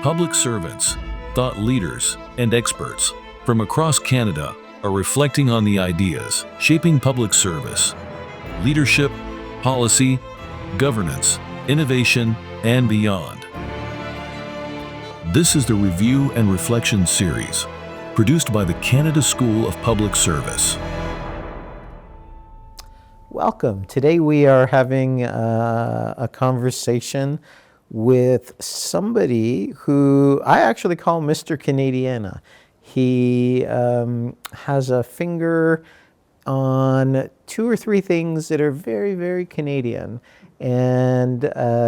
Public servants, thought leaders, and experts from across Canada are reflecting on the ideas shaping public service, leadership, policy, governance, innovation, and beyond. This is the Review and Reflection series, produced by the Canada School of Public Service. Welcome. Today we are having a conversation with somebody who I actually call Mr. Canadiana. He has a finger on two or three things that are very, very Canadian. And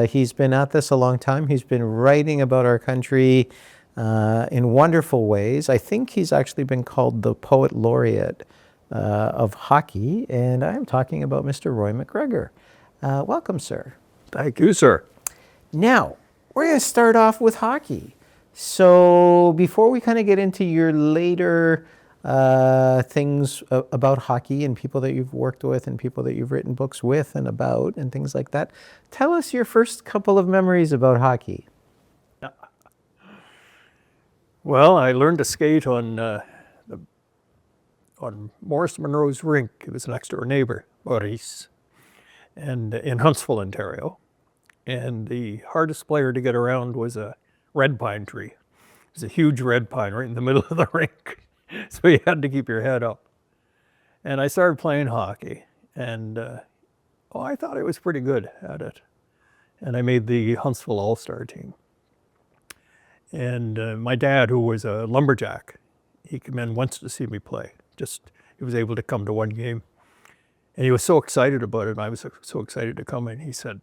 he's been at this a long time. He's been writing about our country in wonderful ways. I think he's actually been called the Poet Laureate of hockey. And I'm talking about Mr. Roy MacGregor. Welcome, sir. Thank you, sir. Now, we're going to start off with hockey. So before we kind of get into your later things about hockey and people that you've worked with and people that you've written books with and about and things like that, tell us your first couple of memories about hockey. Well, I learned to skate on Morris Monroe's rink. It was an next door neighbor, Maurice, and in Huntsville, Ontario. And the hardest player to get around was a red pine tree. It was a huge red pine right in the middle of the rink. So you had to keep your head up. And I started playing hockey, and I thought I was pretty good at it. And I made the Huntsville All-Star team. And my dad, who was a lumberjack, he came in once to see me play. He was able to come to one game. And he was so excited about it, and I was so excited to come in. He said,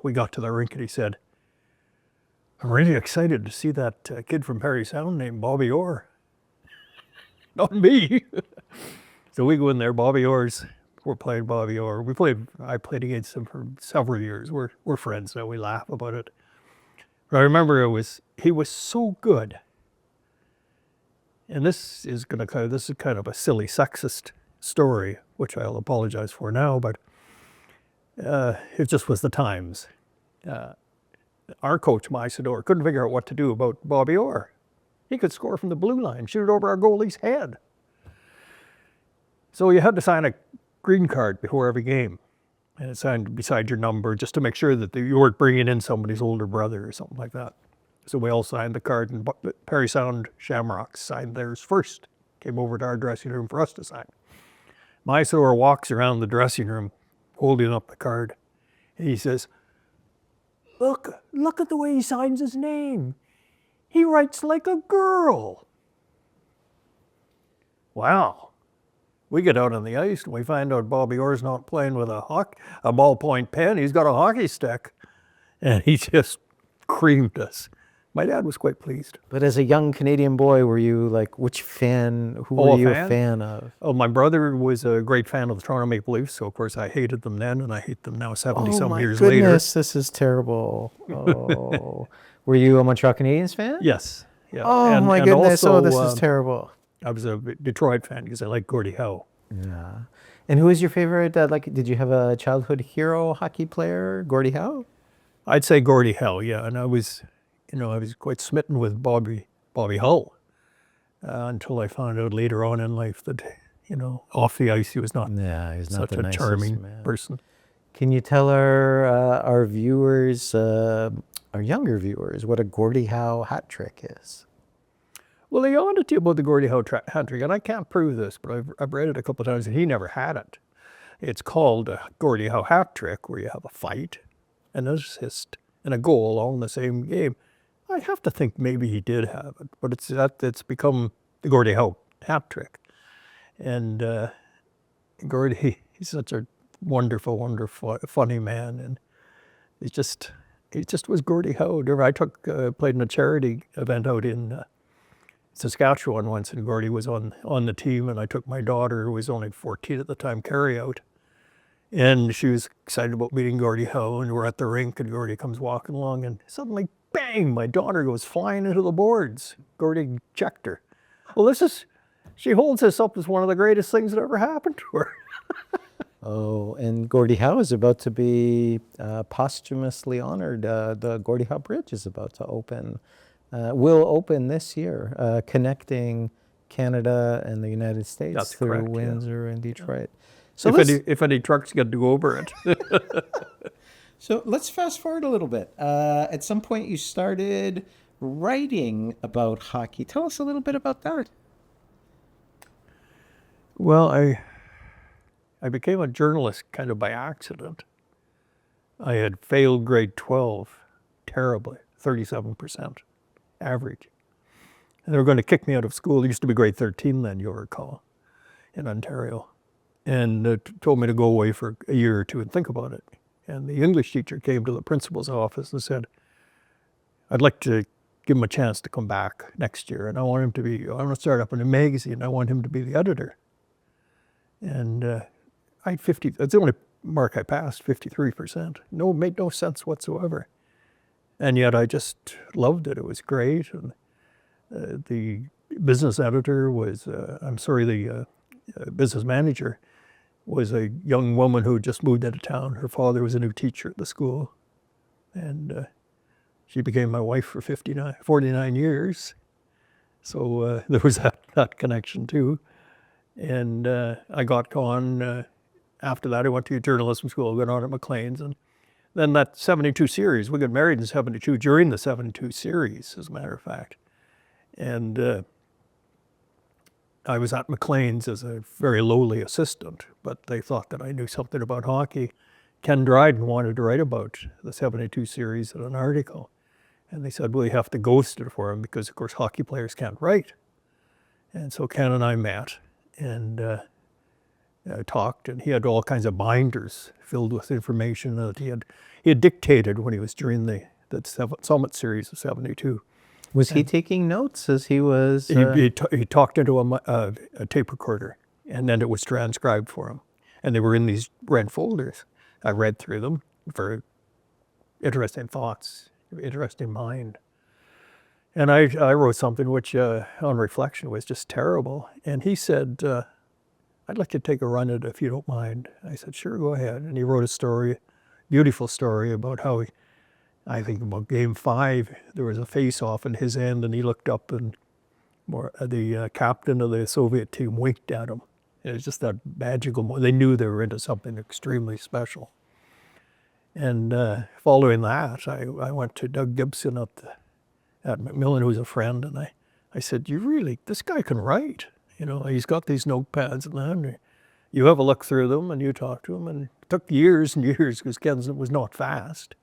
we got to the rink, and he said, I'm really excited to see that kid from Parry Sound named Bobby Orr. Not me. So we go in there, Bobby Orr's, we're playing Bobby Orr. I played against him for several years. We're friends now, we laugh about it. But I remember he was so good. And this is kind of a silly sexist story, which I'll apologize for now, but it just was the times. Our coach, Isidore, couldn't figure out what to do about Bobby Orr. He could score from the blue line, shoot it over our goalie's head. So you had to sign a green card before every game, and it's signed beside your number just to make sure that you weren't bringing in somebody's older brother or something like that. So we all signed the card, and Parry Sound Shamrocks signed theirs first. Came over to our dressing room for us to sign. Mysore walks around the dressing room holding up the card. And he says, look at the way he signs his name. He writes like a girl. Wow. We get out on the ice and we find out Bobby Orr's not playing with a ballpoint pen. He's got a hockey stick. And he just creamed us. My dad was quite pleased. But as a young Canadian boy, were you like, who were you a fan of? Oh, my brother was a great fan of the Toronto Maple Leafs, so of course I hated them then, and I hate them now 70-some years later. Oh my goodness, this is terrible. Oh. Were you a Montreal Canadiens fan? Yes. Yeah. Oh my goodness, this is terrible. I was a Detroit fan because I like Gordie Howe. Yeah. And who was your favorite, did you have a childhood hero hockey player, Gordie Howe? I'd say Gordie Howe, yeah, and I was quite smitten with Bobby Hull until I found out later on in life that, off the ice he was not such a charming person. Can you tell our viewers, our younger viewers, what a Gordie Howe hat trick is? Well, they owned you about the Gordie Howe hat trick, and I can't prove this, but I've read it a couple of times, and he never had it. It's called a Gordie Howe hat trick, where you have a fight, an assist, and a goal all in the same game. I have to think maybe he did have it, but it's become the Gordie Howe hat trick. And Gordie, he's such a wonderful, wonderful, funny man, and he just was Gordie Howe. I played in a charity event out in Saskatchewan once, and Gordie was on the team, and I took my daughter, who was only 14 at the time, carry out. And she was excited about meeting Gordie Howe, and we're at the rink, and Gordie comes walking along, and suddenly, bang, my daughter goes flying into the boards. Gordie checked her. Well, she holds this up as one of the greatest things that ever happened to her. Oh, and Gordie Howe is about to be posthumously honored. The Gordie Howe Bridge is about to open will open this year, connecting Canada and the United States That's through correct, yeah. Windsor and Detroit. So If any trucks get to go over it. So let's fast forward a little bit. At some point, you started writing about hockey. Tell us a little bit about that. Well, I became a journalist kind of by accident. I had failed grade 12 terribly, 37% average. And they were going to kick me out of school. It used to be grade 13 then, you'll recall, in Ontario. And told me to go away for a year or two and think about it. And the English teacher came to the principal's office and said, I'd like to give him a chance to come back next year. And I want to start up in a magazine. I want him to be the editor. And I had 50, that's the only mark I passed, 53%. No, it made no sense whatsoever. And yet I just loved it. It was great. And the business editor was, the business manager was a young woman who had just moved out of town. Her father was a new teacher at the school. And she became my wife for 49 years. So there was that connection too. And I got gone. After that, I went to journalism school, got on at Maclean's. And then that 72 series, we got married in 72, during the 72 series, as a matter of fact. And I was at Maclean's as a very lowly assistant, but they thought that I knew something about hockey. Ken Dryden wanted to write about the 72 series in an article. And they said, well, you have to ghost it for him because, of course, hockey players can't write. And so Ken and I met and talked, and he had all kinds of binders filled with information that he had dictated when he was during the Summit series of 72. Was he taking notes as he was? He talked into a tape recorder, and then it was transcribed for him. And they were in these red folders. I read through them for interesting thoughts, interesting mind. And I wrote something which, on reflection, was just terrible. And he said, I'd like to take a run at it if you don't mind. I said, sure, go ahead. And he wrote a story, beautiful story about how I think about game 5, there was a face-off in his end, and he looked up and the captain of the Soviet team winked at him. It was just that magical moment. They knew they were into something extremely special. And following that, I went to Doug Gibson at Macmillan, who was a friend, and I said, this guy can write. You know, he's got these notepads and that. You have a look through them and you talk to him, and it took years and years because Ken was not fast.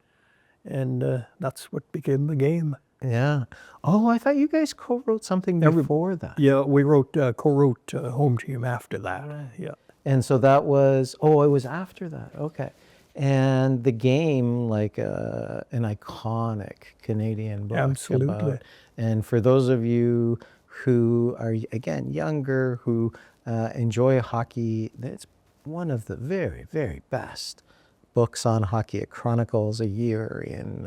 And that's what became the game. Yeah. Oh, I thought you guys co-wrote something before that. Yeah, we co-wrote Home Team after that. Right. Yeah. And so that was, it was after that. Okay. And the game, like an iconic Canadian book. Absolutely. And for those of you who are, again, younger, who enjoy hockey, it's one of the very, very best books on hockey. It chronicles a year in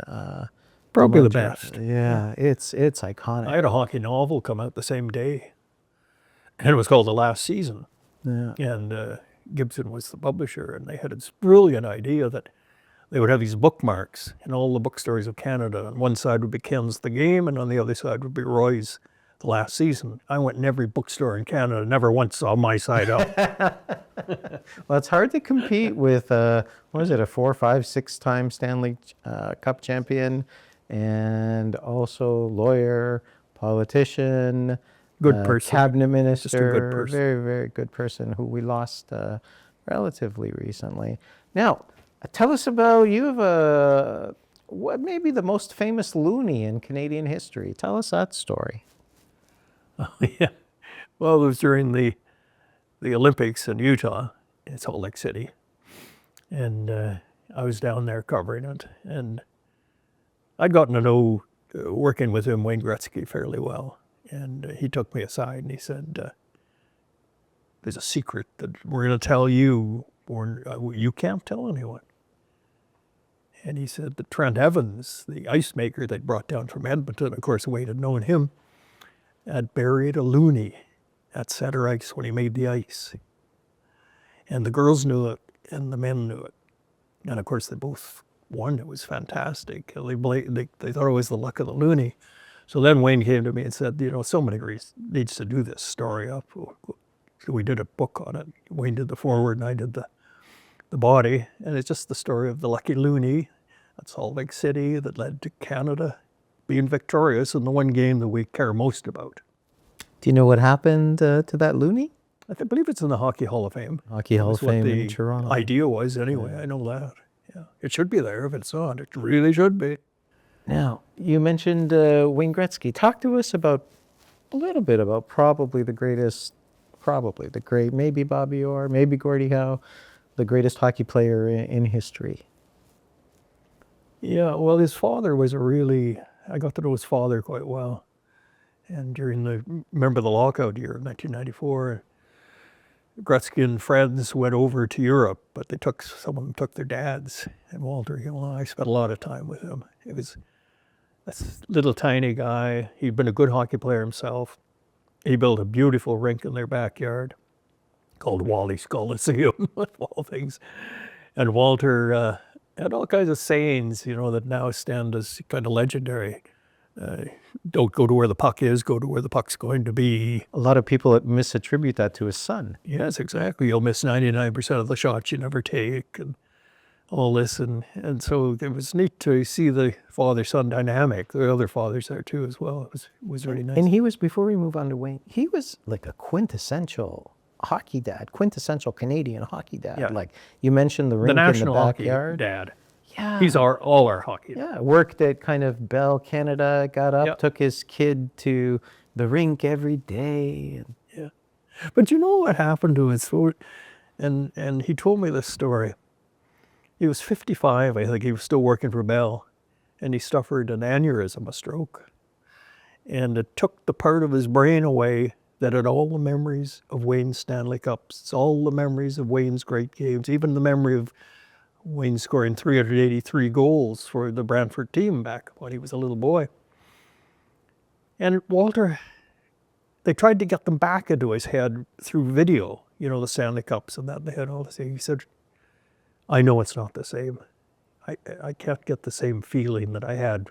probably the best. Yeah, it's iconic. I had a hockey novel come out the same day, and it was called The Last Season. Yeah. And Gibson was the publisher, and they had this brilliant idea that they would have these bookmarks in all the bookstores of Canada. On one side would be Ken's The Game, and on the other side would be Roy's The Last Season. I went in every bookstore in Canada, never once saw my side up. Well, it's hard to compete with, what is it, a 4, 5, 6-time Stanley Cup champion, and also lawyer, politician, Good person. cabinet minister, Just a good person. very, very good person who we lost relatively recently. Now, tell us about, you have what may be the most famous loony in Canadian history. Tell us that story. Yeah. Well, it was during the Olympics in Utah, in Salt Lake City. And I was down there covering it. And I'd gotten to know, working with him, Wayne Gretzky, fairly well. And he took me aside and he said, there's a secret that we're going to tell you, or you can't tell anyone. And he said that Trent Evans, the ice maker they'd brought down from Edmonton, of course, Wayne had known him, had buried a loonie at center ice when he made the ice. And the girls knew it, and the men knew it. And of course, they both won. It was fantastic. They thought it was the luck of the loonie. So then Wayne came to me and said, somebody needs to do this story up. So we did a book on it. Wayne did the foreword and I did the body. And it's just the story of the lucky loonie at Salt Lake City that led to Canada being victorious in the one game that we care most about. Do you know what happened to that loony? I believe it's in the Hockey Hall of Fame. Hockey Hall of That's what Fame in the Toronto. idea was anyway. Yeah. I know that. Yeah, it should be there if it's not. It really should be. Now, you mentioned Wayne Gretzky. Talk to us a little bit about probably the great, maybe Bobby Orr, maybe Gordie Howe, the greatest hockey player in history. Yeah, well, his father was I got to know his father quite well. And remember the lockout year of 1994, Gretzky and friends went over to Europe, but some of them took their dads. And Walter, I spent a lot of time with him. It was this little tiny guy. He'd been a good hockey player himself. He built a beautiful rink in their backyard called Wally's Coliseum, of all things. And Walter had all kinds of sayings, that now stand as kind of legendary. Don't go to where the puck is, go to where the puck's going to be. A lot of people misattribute that to his son. Yes, exactly. You'll miss 99% of the shots you never take and all this. And so it was neat to see the father-son dynamic. There were other fathers there too as well. It was really nice. And he was, before we move on to Wayne, he was like a quintessential hockey dad, quintessential Canadian hockey dad. Yeah. Like you mentioned the rink in the national backyard. hockey dad. Yeah. He's all our hockey. Yeah, worked at kind of Bell Canada, got up, Yep. took his kid to the rink every day. Yeah. But you know what happened to his foot? And he told me this story. He was 55, I think. He was still working for Bell. And he suffered an aneurysm, a stroke. And it took the part of his brain away that had all the memories of Wayne's Stanley Cups. It's all the memories of Wayne's great games, even the memory of Wayne scoring 383 goals for the Brantford team back when he was a little boy. And Walter, they tried to get them back into his head through video, the Stanley Cups and that. They had all the same. He said, I know it's not the same. I can't get the same feeling that I had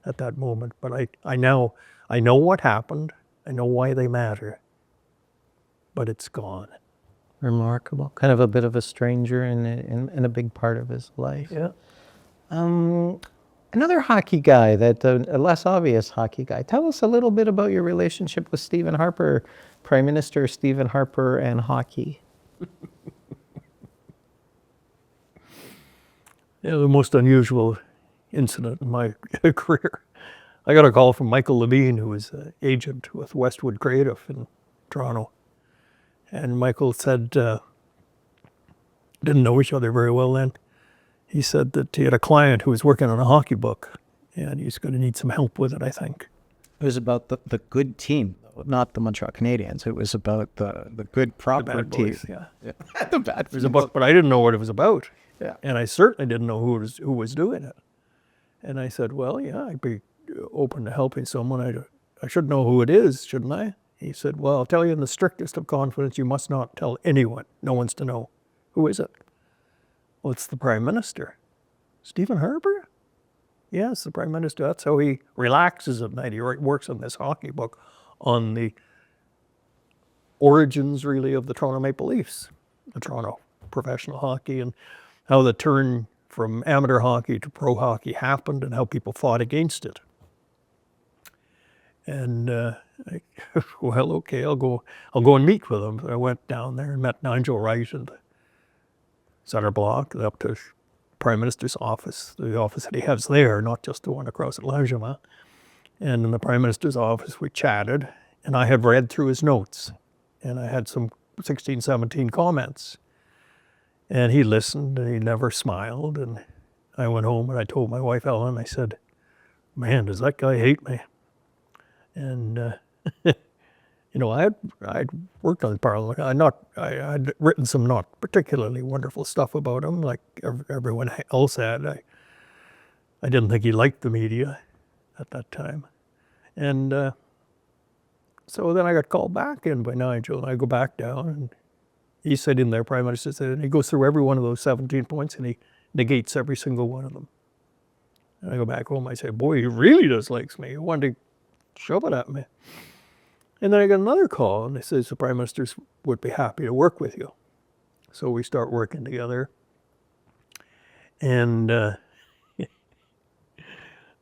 at that moment, but I know what happened. I know why they matter, but it's gone. Remarkable. Kind of a bit of a stranger in a big part of his life. Yeah. Another hockey guy, a less obvious hockey guy. Tell us a little bit about your relationship with Stephen Harper, Prime Minister Stephen Harper, and hockey. Yeah, the most unusual incident in my career. I got a call from Michael Levine, who was an agent with Westwood Creative in Toronto. And Michael said, didn't know each other very well then. He said that he had a client who was working on a hockey book, and he's going to need some help with it, I think. It was about the good team, not the Montreal Canadiens. It was about the good proper The bad team. boys, yeah. The bad It was a book, but I didn't know what it was about. Yeah. And I certainly didn't know who was doing it. And I said, well, yeah, I'd be open to helping someone. I should know who it is, shouldn't I? He said, well, I'll tell you in the strictest of confidence, you must not tell anyone. No one's to know. Who is it? Well, it's the Prime Minister. Stephen Harper? Yes, the Prime Minister. That's how he relaxes at night. He works on this hockey book on the origins, really, of the Toronto Maple Leafs, the Toronto professional hockey, and how the turn from amateur hockey to pro hockey happened and how people fought against it. And well, okay, I'll go and meet with him. So I went down there and met Nigel Wright in the center block, up to Prime Minister's office, the office that he has there, not just the one across at Langevin. And in the Prime Minister's office, we chatted, and I had read through his notes, and I had some 16, 17 comments. And he listened, and he never smiled. And I went home, and I told my wife, Ellen, I said, man, does that guy hate me? And, I'd worked on Parliament. I'd written some not particularly wonderful stuff about him, like everyone else had. I didn't think he liked the media at that time. And so then I got called back in by Nigel, and I go back down, and he's sitting there, Prime Minister said, and he goes through every one of those 17 points, and he negates every single one of them. And I go back home, I say, boy, he really does likes me. He wanted to shove it at me. And then I got another call, and they says the Prime Minister would be happy to work with you. So we start working together. And there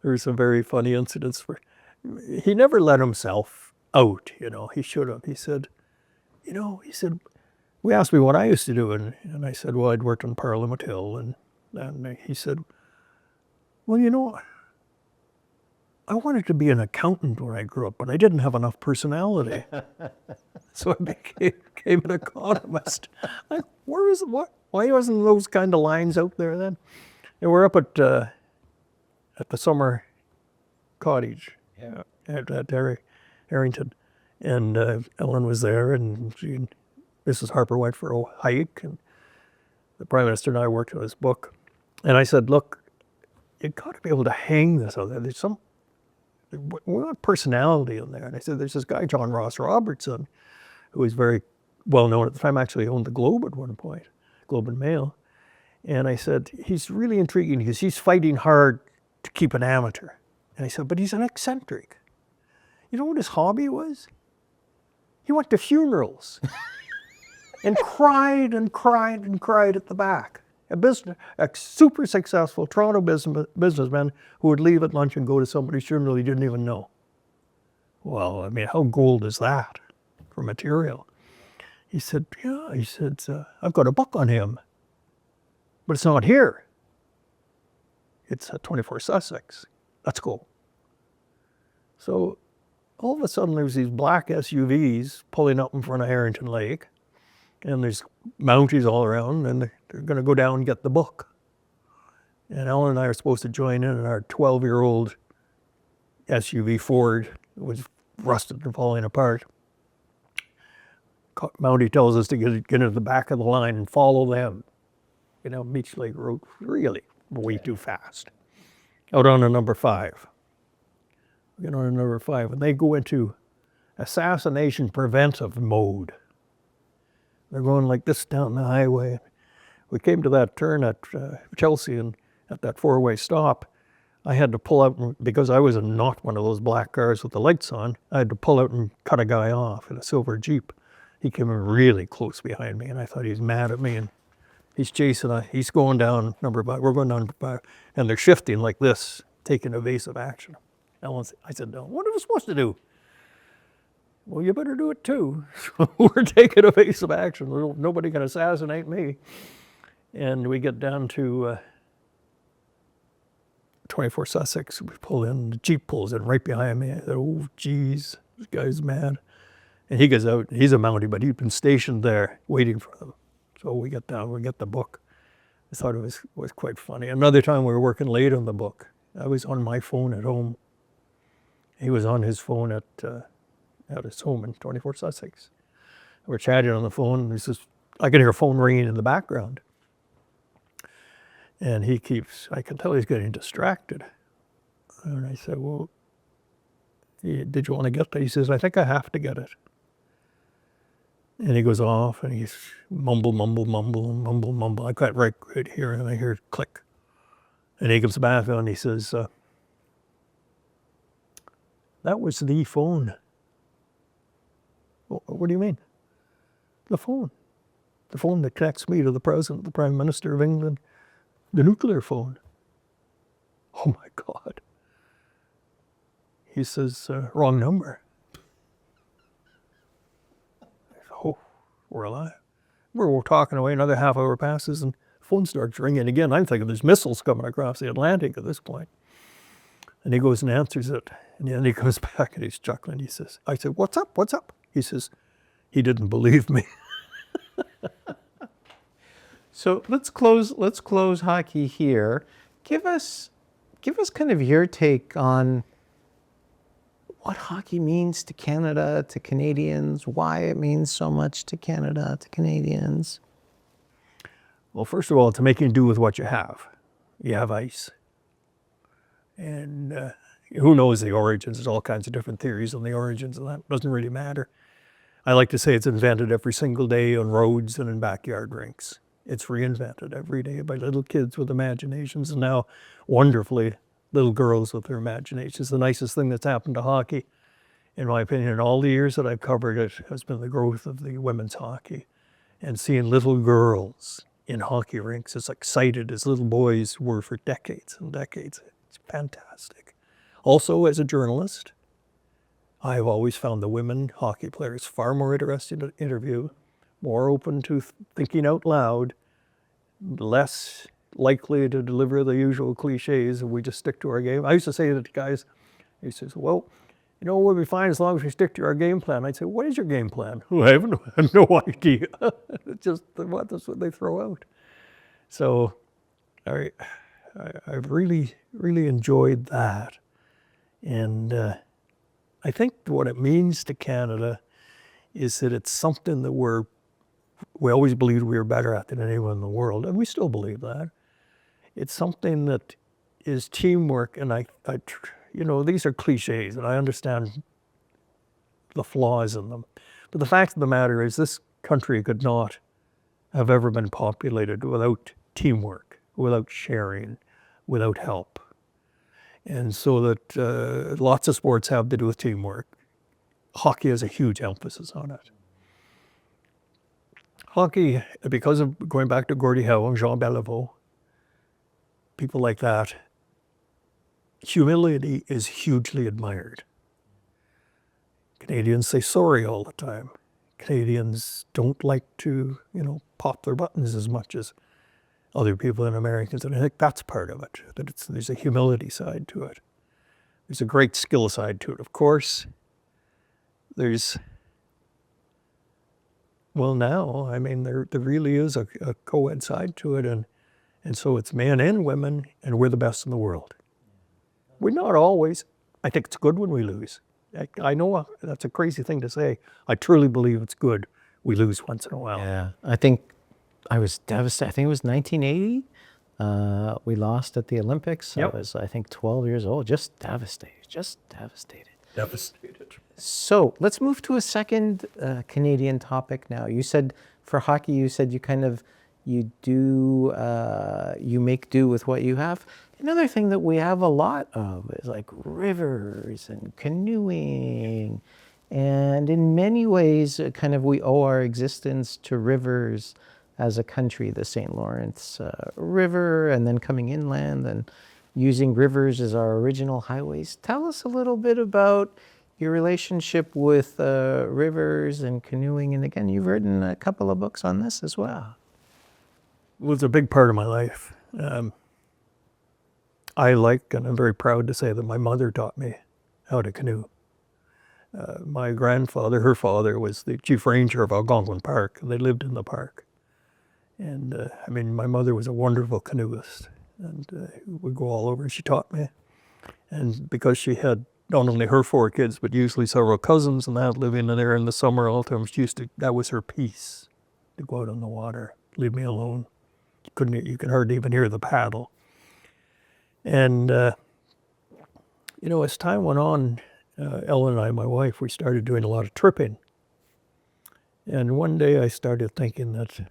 were some very funny incidents. He never let himself out, he should have. He said, we asked me what I used to do, and I said, well, I'd worked on Parliament Hill, and he said, well, I wanted to be an accountant when I grew up, but I didn't have enough personality. So I became an economist. Like, why wasn't those kind of lines out there then? And we're up at the summer cottage at Harrington, and Ellen was there, and Mrs. Harper went for a hike, and the Prime Minister and I worked on his book. And I said, look, you've got to be able to hang this out there. We want personality in there. And I said, there's this guy, John Ross Robertson, who was very well known at the time, actually owned the Globe at one point, Globe and Mail. And I said, he's really intriguing because he's fighting hard to keep an amateur. And I said, but he's an eccentric. You know what his hobby was? He went to funerals and cried and cried and cried at the back. A super successful Toronto businessman who would leave at lunch and go to somebody's funeral he didn't even know. Well, I mean, how gold is that for material? He said, yeah, I've got a book on him, but it's not here. It's at 24 Sussex. Let's go. So all of a sudden there's these black SUVs pulling up in front of Harrington Lake, and there's Mounties all around, and they're going to go down and get the book. And Ellen and I are supposed to join in our 12-year-old SUV Ford. It was rusted and falling apart. Mountie tells us to get into the back of the line and follow them. Beach Lake Road, really way too fast. Out on a number 5. We get on a number 5, and they go into assassination preventive mode. They're going like this down the highway. We came to that turn at Chelsea, and at that 4-way stop, I had to pull out, because I was not one of those black cars with the lights on, I had to pull out and cut a guy off in a silver Jeep. He came in really close behind me, and I thought he was mad at me, and he's chasing, he's going down number 5, we're going down number 5, and they're shifting like this, taking evasive action. I said, no, what are we supposed to do? Well, you better do it too. So we're taking evasive action. Nobody can assassinate me. And we get down to 24 Sussex. We pull in, the Jeep pulls in right behind me. I said, oh, geez, this guy's mad. And he goes out, he's a Mountie, but he'd been stationed there waiting for them. So we get down, we get the book. I thought it was quite funny. Another time we were working late on the book. I was on my phone at home. He was on his phone at his home in 24 Sussex. We're chatting on the phone, and he says, I can hear a phone ringing in the background. And I can tell he's getting distracted. And I said, well, did you want to get that? He says, I think I have to get it. And he goes off, and he's mumble, mumble, mumble, mumble, mumble. I got right here, and I hear click. And he comes back, and he says, that was the phone. What do you mean? The phone. The phone that connects me to the President, the Prime Minister of England. The nuclear phone. Oh my God. He says, wrong number. Oh, we're alive. We're talking away, another half hour passes, and the phone starts ringing again. I'm thinking there's missiles coming across the Atlantic at this point. And he goes and answers it. And then he comes back and he's chuckling. He says, I said, what's up? What's up? He says, he didn't believe me. So let's close hockey here. Give us kind of your take on what hockey means to Canada, to Canadians, why it means so much to Canada, to Canadians. Well, first of all, it's making do with what you have. You have ice. And who knows the origins? There's all kinds of different theories on the origins, and that doesn't really matter. I like to say it's invented every single day on roads and in backyard rinks. It's reinvented every day by little kids with imaginations, and now, wonderfully, little girls with their imaginations. The nicest thing that's happened to hockey in my opinion, in all the years that I've covered it, has been the growth of the women's hockey and seeing little girls in hockey rinks as excited as little boys were for decades and decades. It's fantastic. Also, as a journalist, I've always found the women hockey players far more interesting to interview, more open to thinking out loud, less likely to deliver the usual cliches if we just stick to our game. I used to say to the guys, he says, well, you know, we'll be fine as long as we stick to our game plan. I'd say, what is your game plan? Well, I have no idea. It's just that's what they throw out. So I've really, really enjoyed that. And I think what it means to Canada is that it's something that we always believed we were better at than anyone in the world, and we still believe that. It's something that is teamwork, and you know, these are cliches, and I understand the flaws in them. But the fact of the matter is this country could not have ever been populated without teamwork, without sharing, without help. And so that lots of sports have to do with teamwork. Hockey has a huge emphasis on it. Hockey, because of going back to Gordie Howe and Jean Beliveau, people like that, humility is hugely admired. Canadians say sorry all the time. Canadians don't like to, you know, pop their buttons as much as other people and Americans, and I think that's part of it, that there's a humility side to it. There's a great skill side to it. Of course, there's, well now, I mean, there really is a co-ed side to it, and so it's men and women, and we're the best in the world. We're not always. I think it's good when we lose. I know that's a crazy thing to say. I truly believe it's good we lose once in a while. Yeah, I think I was devastated. I think it was 1980. We lost at the Olympics. Yep. I was, I think, 12 years old. Just devastated. Devastated. So let's move to a second Canadian topic now. You said for hockey, you said you make do with what you have. Another thing that we have a lot of is like rivers and canoeing. And in many ways, kind of we owe our existence to rivers as a country, the St. Lawrence River, and then coming inland and using rivers as our original highways. Tell us a little bit about your relationship with rivers and canoeing. And again, you've written a couple of books on this as well. Well, it's a big part of my life. I like, and I'm very proud to say that my mother taught me how to canoe. My grandfather, her father, was the chief ranger of Algonquin Park, and they lived in the park. And I mean, my mother was a wonderful canoeist, and we'd go all over, and she taught me. And because she had not only her 4 kids, but usually several cousins and that living in there in the summer all the time, that was her peace, to go out on the water, leave me alone. You could hardly even hear the paddle. And, you know, as time went on, Ellen and I, my wife, we started doing a lot of tripping. And one day I started thinking that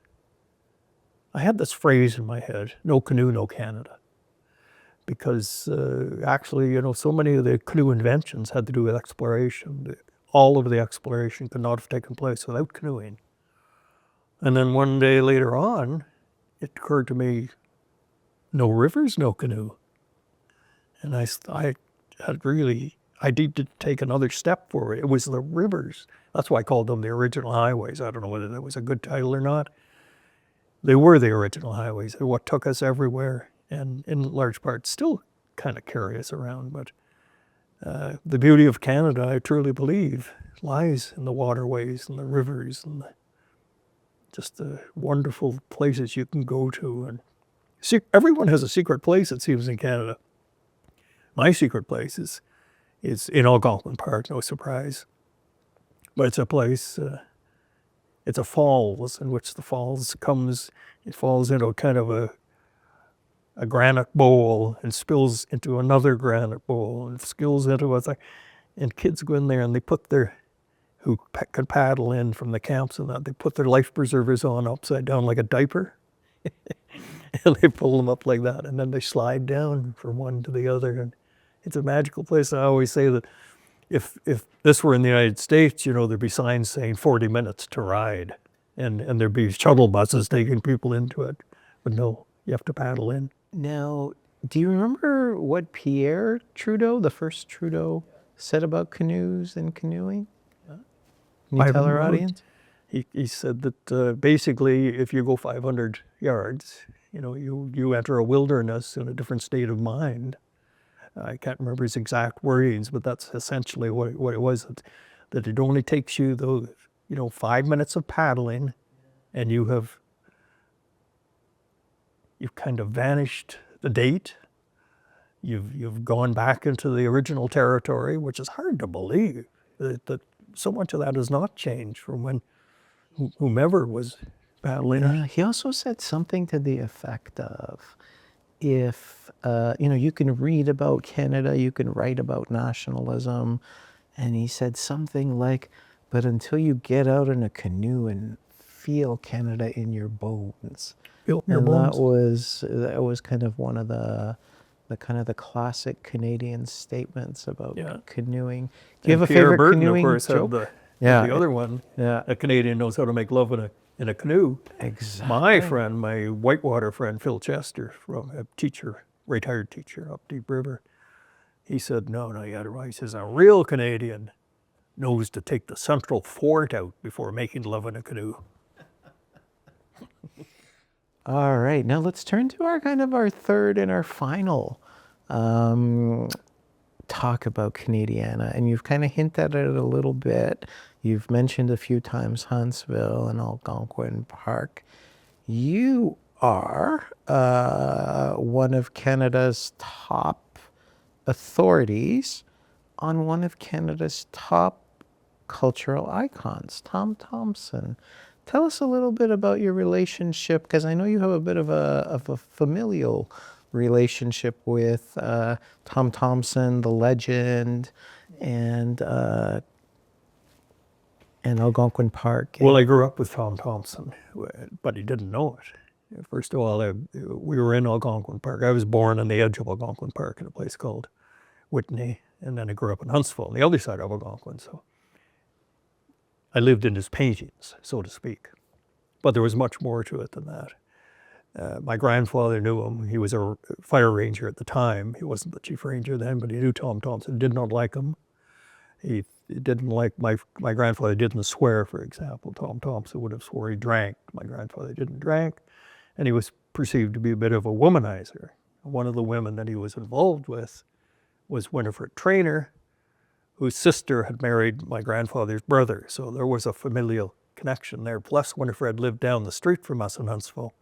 I had this phrase in my head, no canoe, no Canada. Because actually, you know, so many of the canoe inventions had to do with exploration. All of the exploration could not have taken place without canoeing. And then one day later on, it occurred to me, no rivers, no canoe. And I needed to take another step forward. It was the rivers. That's why I called them the original highways. I don't know whether that was a good title or not. They were the original highways. They're what took us everywhere, and in large part still kind of carry us around. But the beauty of Canada, I truly believe, lies in the waterways and the rivers and just the wonderful places you can go to. And everyone has a secret place, it seems, in Canada. My secret place is in Algonquin Park, no surprise. But it's a place, it's a falls in which the falls it falls into kind of a granite bowl and spills into another granite bowl and spills into a, and kids go in there and they put who can paddle in from the camps and that, they put their life preservers on upside down like a diaper. And they pull them up like that, and then they slide down from one to the other. And it's a magical place. I always say that if this were in the United States, you know, there'd be signs saying 40 minutes to ride, and there'd be shuttle buses taking people into it. But no, you have to paddle in. Now, do you remember what Pierre Trudeau, the first Trudeau, said about canoes and canoeing? Can you I tell our remember audience? He said that basically, if you go 500 yards, you know, you enter a wilderness in a different state of mind. I can't remember his exact wordings, but that's essentially what it was. That it only takes you those, you know, 5 minutes of paddling, and you've kind of vanished the date. You've gone back into the original territory, which is hard to believe that so much of that has not changed from when whomever was paddling it. He also said something to the effect of, if, you know, you can read about Canada, you can write about nationalism, and he said something like, but until you get out in a canoe and feel Canada in your bones. Feel your And bones. that was kind of one of the kind of the classic Canadian statements about Yeah. canoeing. Do you And have a Pierre favorite Burton, canoeing of course, joke? had Yeah. the other one. Yeah. A Canadian knows how to make love in a canoe. Exactly. My friend, my whitewater friend, Phil Chester, from a teacher, retired teacher up Deep River, he said, no, you got it right. He says, a real Canadian knows to take the central fort out before making love in a canoe. All right, now let's turn to our third and our final talk about Canadiana, and you've kind of hinted at it a little bit. You've mentioned a few times Huntsville and Algonquin Park. You are one of Canada's top authorities on one of Canada's top cultural icons, Tom Thomson. Tell us a little bit about your relationship, because I know you have a bit of a familial relationship with Tom Thomson, the legend, and Algonquin Park. Well, I grew up with Tom Thomson, but he didn't know it. First of all, we were in Algonquin Park. I was born on the edge of Algonquin Park in a place called Whitney, and then I grew up in Huntsville, on the other side of Algonquin. So I lived in his paintings, so to speak. But there was much more to it than that. My grandfather knew him. He was a fire ranger at the time. He wasn't the chief ranger then, but he knew Tom Thomson. Did not like him. He didn't like my grandfather didn't swear, for example. Tom Thomson would have swore he drank. My grandfather didn't drink, and he was perceived to be a bit of a womanizer. One of the women that he was involved with was Winifred Traynor, whose sister had married my grandfather's brother. So there was a familial connection there. Plus, Winifred lived down the street from us in Huntsville,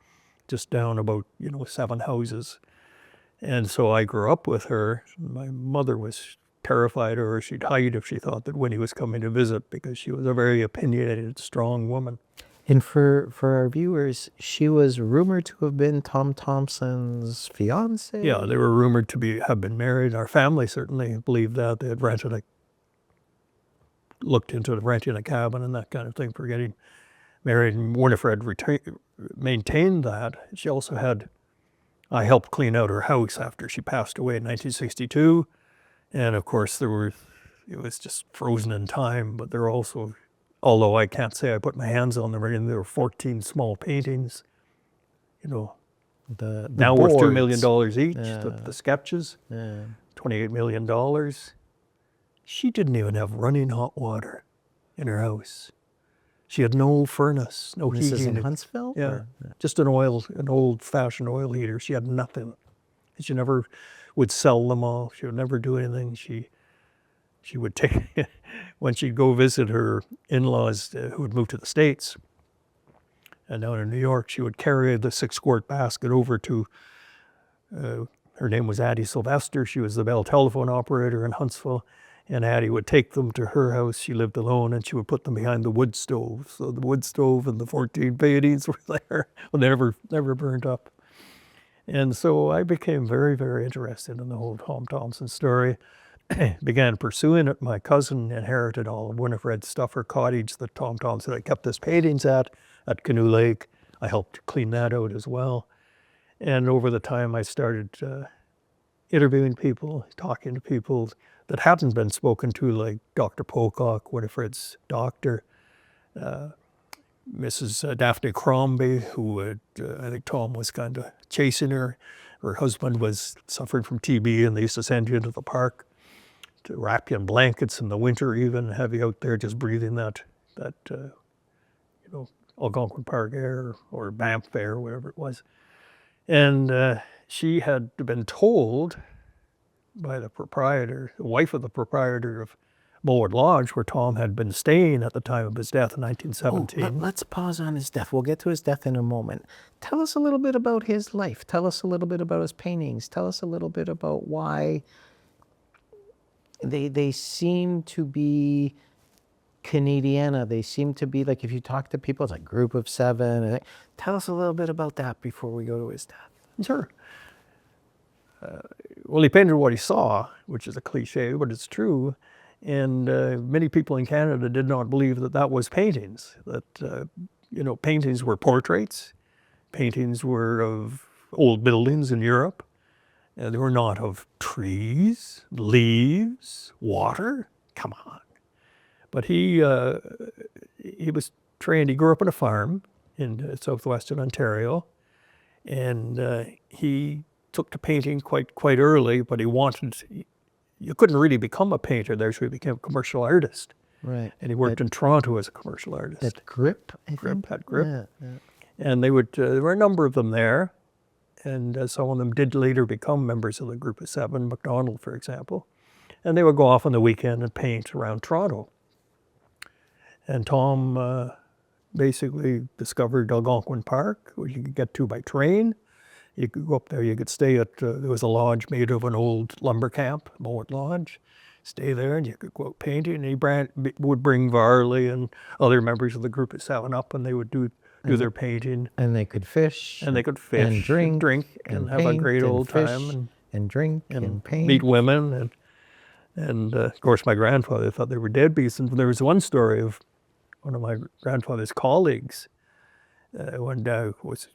just down about, 7 houses. And so I grew up with her. My mother was terrified of her. She'd hide if she thought that Winnie was coming to visit, because she was a very opinionated, strong woman. And for our viewers, she was rumored to have been Tom Thomson's fiance. Yeah, they were rumored to have been married. Our family certainly believed that. They had looked into renting a cabin and that kind of thing for getting married. And Winifred maintained that. She also I helped clean out her house after she passed away in 1962. And of course, it was just frozen in time, but there are also, although I can't say I put my hands on them, and there were 14 small paintings, The now worth $2 boards. million each, Yeah. the sketches, Yeah. $28 million. She didn't even have running hot water in her house. She had no furnace, no This is heating. in Huntsville? Yeah, Or- just an old-fashioned oil heater. She had nothing. She never would sell them all. She would never do anything. She would take, when she'd go visit her in-laws who had moved to the States, and down in New York, she would carry the 6-quart basket over to, her name was Addie Sylvester. She was the Bell telephone operator in Huntsville. And Addie would take them to her house. She lived alone, and she would put them behind the wood stove. So the wood stove and the 14 paintings were there. Well, they never burned up. And so I became very, very interested in the whole Tom Thomson story. Began pursuing it. My cousin inherited all of Winifred's stuff, her cottage that Tom Thomson had kept his paintings at Canoe Lake. I helped clean that out as well. And over the time, I started interviewing people, talking to people, that hadn't been spoken to, like Dr. Pocock, Winifred's doctor, Mrs. Daphne Crombie, who I think Tom was kind of chasing her. Her husband was suffering from TB, and they used to send you into the park to wrap you in blankets in the winter, even have you out there just breathing that Algonquin Park air or Banff air, whatever it was. And she had been told by the proprietor, the wife of the proprietor of Mulward Lodge, where Tom had been staying at the time of his death in 1917. Let's pause on his death. We'll get to his death in a moment. Tell us a little bit about his life. Tell us a little bit about his paintings. Tell us a little bit about why they seem to be Canadiana. They seem to be like, if you talk to people, it's like group of seven. Tell us a little bit about that before we go to his death. Sure. Well, he painted what he saw, which is a cliche, but it's true. And many people in Canada did not believe that that was paintings, that, paintings were portraits. Paintings were of old buildings in Europe. They were not of trees, leaves, water. Come on. But he was trained, he grew up on a farm in southwestern Ontario, and he took to painting quite early, but you couldn't really become a painter there, so he became a commercial artist. Right. And he worked in Toronto as a commercial artist. At Grip, I Grip, think? at Grip. Yeah. And there were a number of them there, and some of them did later become members of the group of seven, MacDonald, for example. And they would go off on the weekend and paint around Toronto. And Tom basically discovered Algonquin Park, which you could get to by train. You could go up there, you could stay at, there was a lodge made of an old lumber camp, Mulward Lodge. Stay there and you could go out painting. And he would bring Varley and other members of the group of seven up, and they would do their painting. And they could fish. And they could fish and drink and have a great old time. And drink and paint. Meet women. And of course, my grandfather thought they were deadbeats. And there was one story of one of my grandfather's colleagues one day was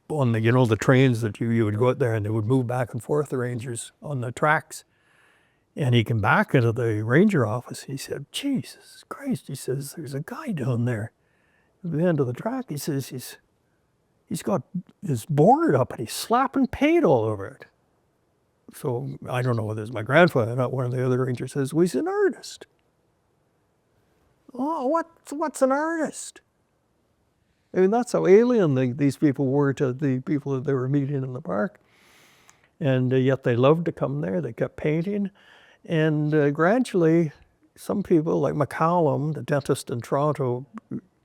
on the trains that you would go out there and they would move back and forth, the rangers on the tracks. And he came back into the ranger office. He said, Jesus Christ, he says, there's a guy down there at the end of the track. He says he's got his board up and he's slapping paint all over it. So I don't know whether it's my grandfather, not one of the other rangers, says, well, he's an artist. Oh, what's an artist? I mean, that's how alien these people were to the people that they were meeting in the park. And yet they loved to come there. They kept painting. And gradually, some people, like McCallum, the dentist in Toronto,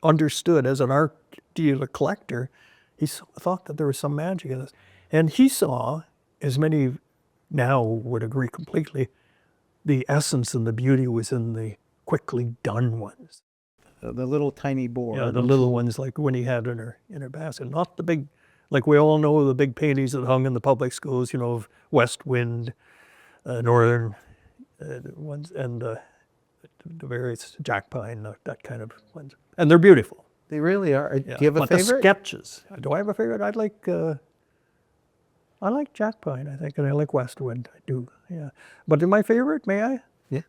understood as an art dealer collector, he thought that there was some magic in this. And he saw, as many now would agree completely, the essence and the beauty was in the quickly done ones. The little tiny board. Yeah, the little ones like Winnie had in her basket. Not the big, like we all know the big paintings that hung in the public schools, of West Wind, Northern ones, and the various Jack Pine, that kind of ones. And they're beautiful. They really are. Yeah. Do you have a but favorite? The sketches. Do I have a favorite? I like Jack Pine, I think, and I like West Wind. I do, yeah. But my favorite, may I? Yeah.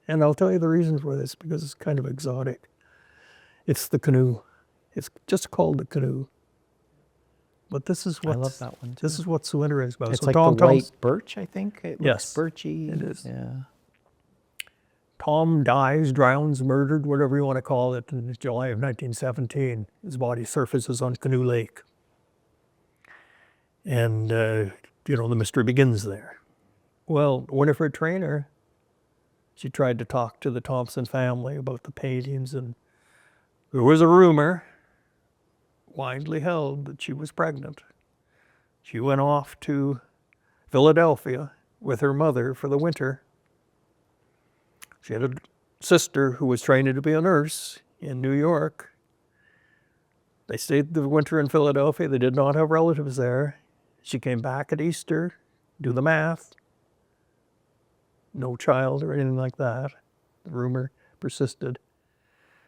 And I'll tell you the reason for this, because it's kind of exotic. It's the canoe. It's just called the canoe. But this is what I love that one too. This is what so interesting about it. It's So like Tom the white Thomson, birch, I think. It Yes, looks birchy. it is. Yeah. Tom dies, drowns, murdered, whatever you want to call it, in July of 1917. His body surfaces on Canoe Lake. And, the mystery begins there. Well, Winifred Traynor, she tried to talk to the Thomson family about the paintings, and there was a rumor, widely held, that she was pregnant. She went off to Philadelphia with her mother for the winter. She had a sister who was training to be a nurse in New York. They stayed the winter in Philadelphia. They did not have relatives there. She came back at Easter, do the math. No child or anything like that. The rumor persisted.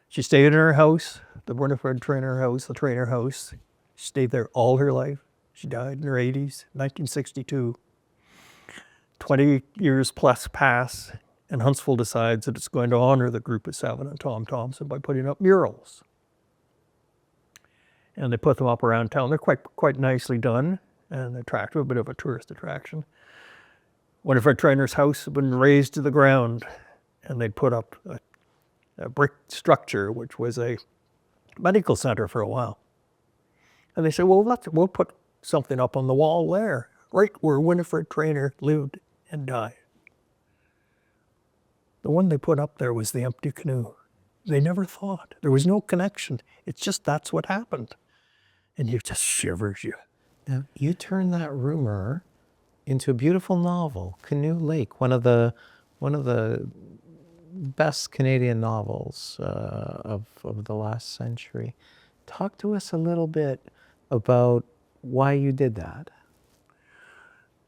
She stayed in her house, the Winifred Traynor house, the Traynor house. She stayed there all her life. She died in her 80s, 1962. 20 years plus pass, and Huntsville decides that it's going to honor the group of 7 and Tom Thomson by putting up murals. And they put them up around town. They're quite nicely done and attractive, a bit of a tourist attraction. Winifred Trainor's house had been razed to the ground, and they'd put up a brick structure, which was a medical center for a while. And they said, well, we'll put something up on the wall there, right where Winifred Trainor lived and died. The one they put up there was the empty canoe. They never thought. There was no connection. It's just that's what happened. And you just shivers you. Now, you turned that rumor into a beautiful novel, Canoe Lake, one of the best Canadian novels of the last century. Talk to us a little bit about why you did that.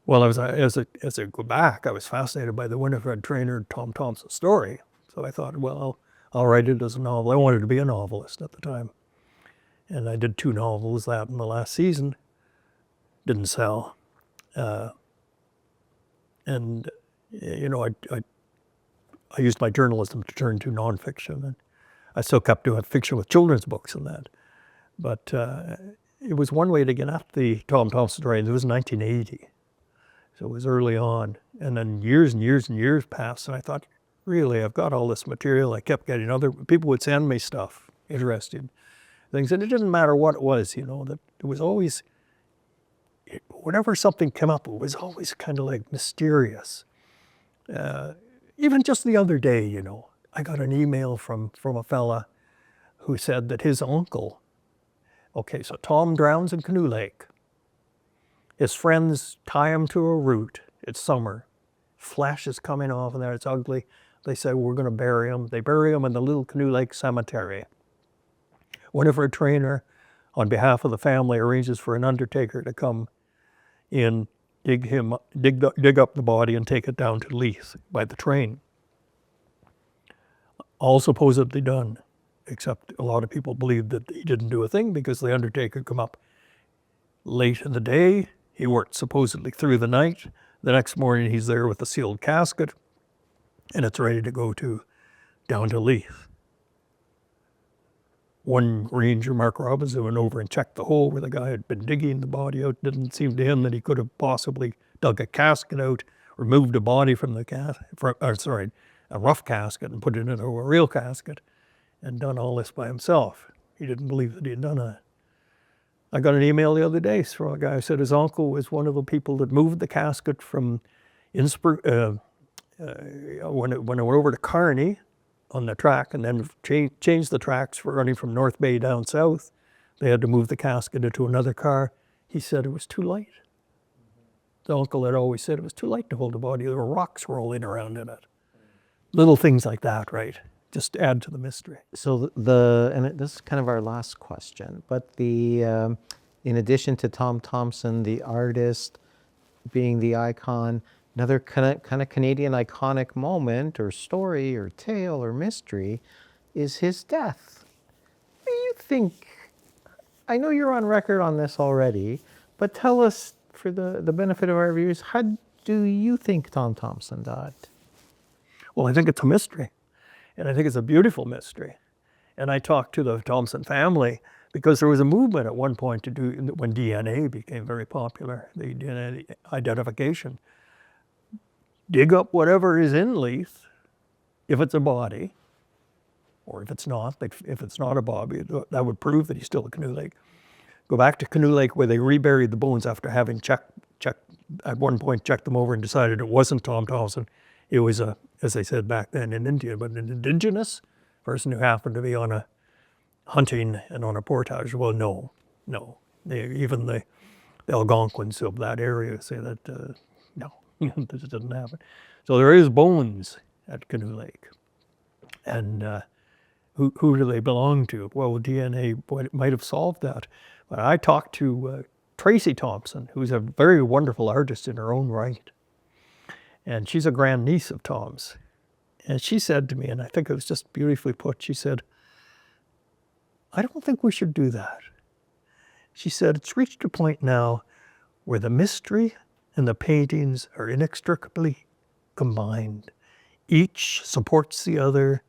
Well, as I go back, I was fascinated by the Winifred Trainor Tom Thomson story. So I thought, well, I'll write it as a novel. I wanted to be a novelist at the time. And I did 2 novels that in the last season. Didn't sell. And, you know, I used my journalism to turn to nonfiction. And I still kept doing fiction with children's books and that. But it was one way to get at the Tom Thomson story. It was 1980. So it was early on. And then years and years and years passed. And I thought, really, I've got all this material. I kept getting people would send me stuff, interested things. And it didn't matter what it was, you know, that it was always, whenever something came up, it was always kind of like mysterious. Even just the other day, you know, I got an email from a fella who said that his uncle, okay, so Tom drowns in Canoe Lake. His friends tie him to a root. It's summer. Flesh is coming off and there, it's ugly. They say, we're going to bury him. They bury him in the little Canoe Lake Cemetery. Winifred Trainor, on behalf of the family, arranges for an undertaker to come in, dig up the body and take it down to Leith by the train. All supposedly done, except a lot of people believe that he didn't do a thing because the undertaker come up late in the day. He worked supposedly through the night. The next morning he's there with a sealed casket and it's ready to go down to Leith. One ranger, Mark Robinson, went over and checked the hole where the guy had been digging the body out. Didn't seem to him that he could have possibly dug a casket out, removed a body from the a rough casket and put it into a real casket and done all this by himself. He didn't believe that he had done it. I got an email the other day from a guy who said his uncle was one of the people that moved the casket from Innsbruck, when it went over to Kearney on the track and then changed the tracks for running from North Bay down south. They had to move the casket into another car. He said it was too light. The uncle had always said it was too light to hold the body. There were rocks rolling around in it. Little things like that, right? Just add to the mystery. So this is kind of our last question, but in addition to Tom Thomson, the artist being the icon, another kind of Canadian iconic moment or story or tale or mystery is his death. What do you think? I know you're on record on this already, but tell us, for the benefit of our viewers, how do you think Tom Thomson died? Well, I think it's a mystery, and I think it's a beautiful mystery. And I talked to the Thomson family because there was a movement at one point to do, when DNA became very popular, the DNA identification. Dig up whatever is in Leith, if it's a body, or if it's not a body, that would prove that he's still at Canoe Lake. Go back to Canoe Lake where they reburied the bones after having checked at one point, checked them over and decided it wasn't Tom Thomson. It was as they said back then in India, but an indigenous person who happened to be on a hunting and on a portage. Well, no. Even the Algonquins of that area say that, no, this didn't happen. So there is bones at Canoe Lake. And who do they belong to? Well, DNA might have solved that. But I talked to Tracy Thomson, who's a very wonderful artist in her own right. And she's a grandniece of Tom's. And she said to me, and I think it was just beautifully put, she said, I don't think we should do that. She said, it's reached a point now where the mystery and the paintings are inextricably combined. Each supports the other,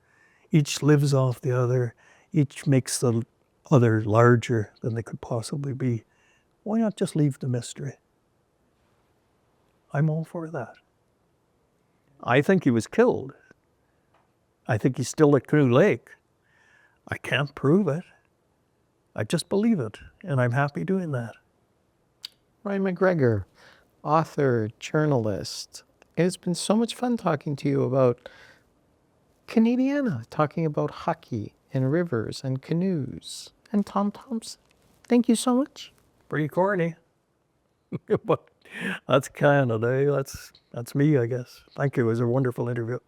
each lives off the other, each makes the other larger than they could possibly be. Why not just leave the mystery? I'm all for that. I think he was killed. I think he's still at Canoe Lake. I can't prove it. I just believe it, and I'm happy doing that. Roy MacGregor, author, journalist. It's been so much fun talking to you about Canadiana, talking about hockey and rivers and canoes and Tom Thomson. Thank you so much. Pretty corny. But that's Canada. That's me, I guess. Thank you. It was a wonderful interview.